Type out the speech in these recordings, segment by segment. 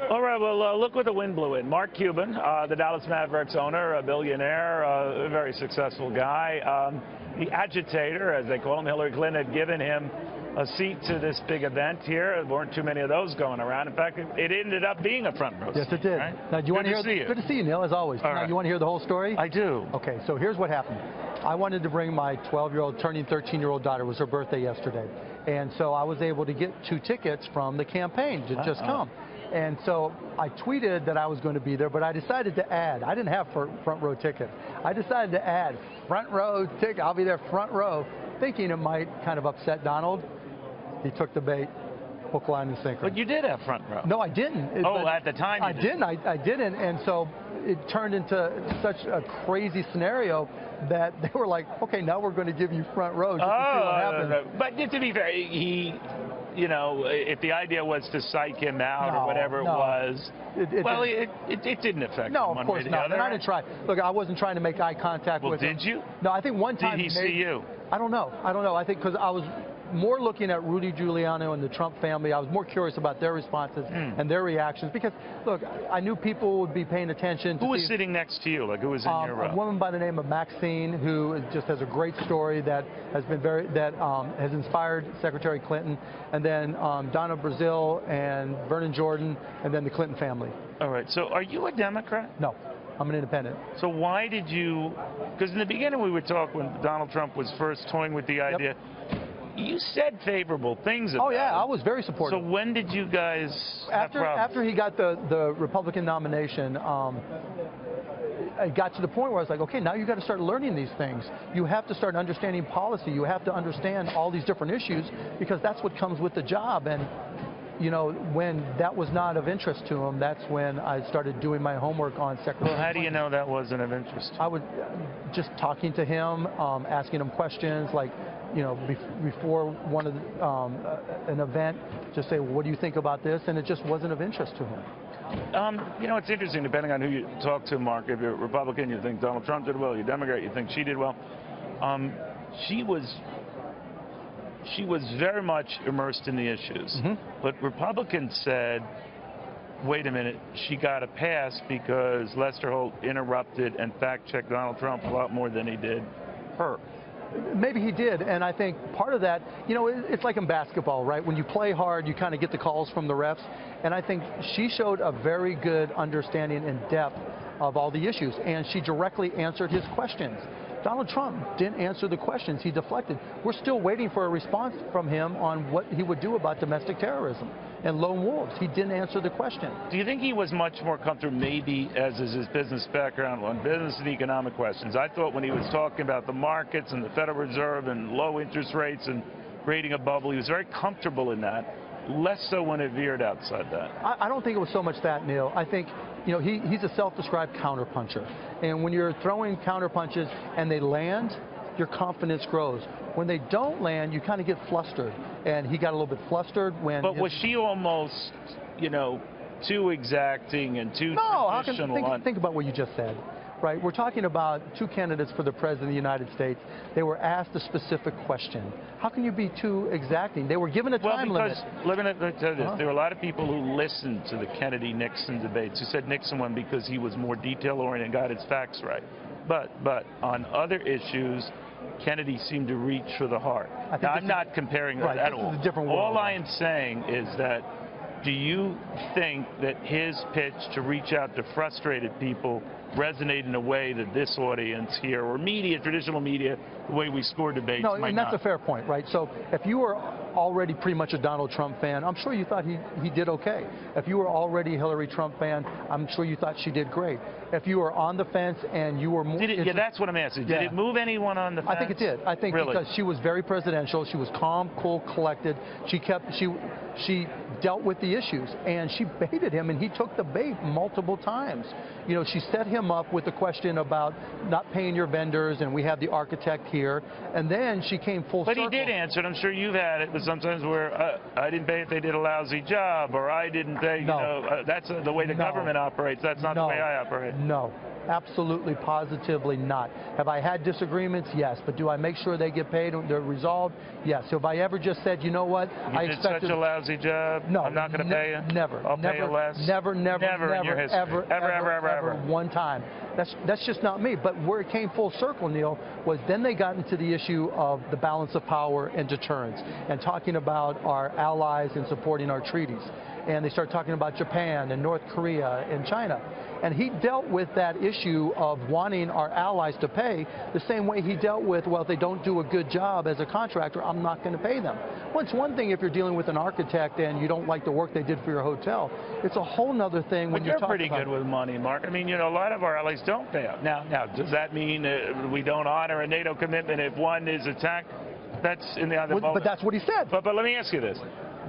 All right, well, look where the wind blew in. Mark Cuban, the Dallas Mavericks owner, a billionaire, a very successful guy. The agitator, as they call him, Hillary Clinton, had given him a seat to this big event here. There weren't too many of those going around. In fact, it ended up being a front row seat. Yes, it did. Right? Now, do you want to hear? Good to see you, Neil, as always. All now, right. you want to hear the whole story? I do. Okay, so here's what happened. I wanted to bring my 12-year-old, turning 13-year-old daughter. It was her birthday yesterday. And so I was able to get 2 tickets from the campaign to just come. And so I tweeted that I was going to be there, but I decided to add. I didn't have front row tickets. I decided to add front row ticket. I'll be there front row, thinking it might kind of upset Donald. He took the bait, hook, line, and sinker. But you did have front row. No, I didn't. At the time you didn't. I didn't. And so it turned into such a crazy scenario that they were like, okay, now we're going to give you front row just to see what happens. But to be fair, you know, if the idea was to psych him out or whatever it was, it didn't affect him. No, of course not. And I didn't try. Look, I wasn't trying to make eye contact with him. Did you? No, I think one time Did he see you? I don't know. I think because I was more looking at Rudy Giuliani and the Trump family. I was more curious about their responses and their reactions because, look, I knew people would be paying attention. Who was sitting next to you? Like, who was in your row? A woman by the name of Maxine, who just has a great story that has been has inspired Secretary Clinton, and then Donna Brazile and Vernon Jordan, and then the Clinton family. All right. So, are you a Democrat? No. I'm an independent. So why did you, because in the beginning we would talk when Donald Trump was first toying with the idea, you said favorable things about it. I was very supportive. So when did you guys have problems? After he got the Republican nomination, it got to the point where I was like, okay, now you got to start learning these things. You have to start understanding policy. You have to understand all these different issues because that's what comes with the job. And you know, when that was not of interest to him, that's when I started doing my homework on Secretary. Well, how do you know that wasn't of interest? I would just talking to him, asking him questions, like, you know, before one of an event, just say, well, what do you think about this? And it just wasn't of interest to him. You know, it's interesting, depending on who you talk to, Mark. If you're a Republican, you think Donald Trump did well. You're a Democrat, you think she did well. She was very much immersed in the issues. But Republicans said, wait a minute, she got a pass because Lester Holt interrupted and fact-checked Donald Trump a lot more than he did her. Maybe he did, and I think part of that, you know, it's like in basketball, right? When you play hard, you kind of get the calls from the refs, and I think she showed a very good understanding and depth of all the issues, and she directly answered his questions. Donald Trump didn't answer the questions. He deflected. We're still waiting for a response from him on what he would do about domestic terrorism and lone wolves. He didn't answer the question. Do you think he was much more comfortable, maybe, as is his business background, on business and economic questions? I thought when he was talking about the markets and the Federal Reserve and low interest rates and creating a bubble, he was very comfortable in that. Less so when it veered outside that. I don't think it was so much that, Neil. I think, you know, he's a self-described counterpuncher. And when you're throwing counterpunches and they land, your confidence grows. When they don't land, you kind of get flustered. And he got a little bit flustered when... But was she almost, you know, too exacting and too traditional? No, think about what you just said. Right, we're talking about 2 candidates for the President of the United States. They were asked a specific question. How can you be too exacting? They were given a time limit. Let me tell you this. There were a lot of people who listened to the Kennedy-Nixon debates who said Nixon won because he was more detail-oriented and got his facts right. But on other issues, Kennedy seemed to reach for the heart. Now, I'm not comparing that at all. This is a different world. All I am saying is that, do you think that his pitch to reach out to frustrated people resonate in a way that this audience here, or media, traditional media, the way we score debates, might not? No, and that's a fair point, right? So if you were already pretty much a Donald Trump fan, I'm sure you thought he did okay. If you were already a Hillary Trump fan, I'm sure you thought she did great. If you were on the fence and you were more... yeah, that's what I'm asking. Did it move anyone on the fence? I think it did. I think because she was very presidential. She was calm, cool, collected. She dealt with the issues, and she baited him, and he took the bait multiple times. You know, she set him up with the question about not paying your vendors, and we have the architect here, and then she came full circle. But he did answer it. I'm sure you've had it, but sometimes where I didn't pay if they did a lousy job, or I didn't pay, you know, that's the way the government operates. That's not the way I operate. No. Absolutely, positively not. Have I had disagreements? Yes. But do I make sure they get paid and they're resolved? Yes. So have I ever just said, you know what? You did such a lousy job. No. I'm not going to pay you. Never. I'll pay you less. Never in your history. Ever. One time. That's just not me. But where it came full circle, Neil, was then they got into the issue of the balance of power and deterrence and talking about our allies and supporting our treaties. And they started talking about Japan and North Korea and China. And he dealt with that issue of wanting our allies to pay the same way he dealt with, well, if they don't do a good job as a contractor, I'm not going to pay them. Well, it's one thing if you're dealing with an architect and you don't like the work they did for your hotel. It's a whole other thing when you're pretty good with money, Mark. I mean, you know, a lot of our allies don't pay up. Now, does that mean we don't honor a NATO commitment if one is attacked? That's in the other moment. But that's what he said. But let me ask you this.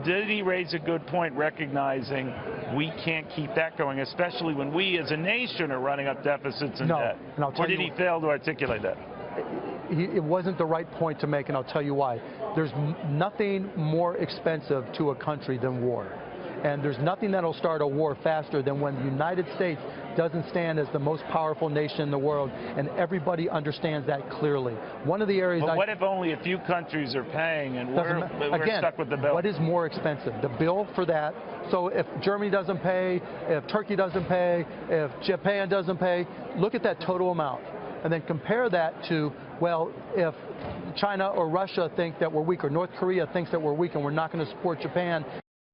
Did he raise a good point recognizing we can't keep that going, especially when we as a nation are running up deficits and debt? Or did he fail to articulate that? It wasn't the right point to make, and I'll tell you why. There's nothing more expensive to a country than war. And there's nothing that'll start a war faster than when the United States doesn't stand as the most powerful nation in the world, and everybody understands that clearly. One of the areas. But what if only a few countries are paying and we're stuck with the bill? What is more expensive? The bill for that. So if Germany doesn't pay, if Turkey doesn't pay, if Japan doesn't pay, look at that total amount. And then compare that to, well, if China or Russia think that we're weak, or North Korea thinks that we're weak and we're not going to support Japan,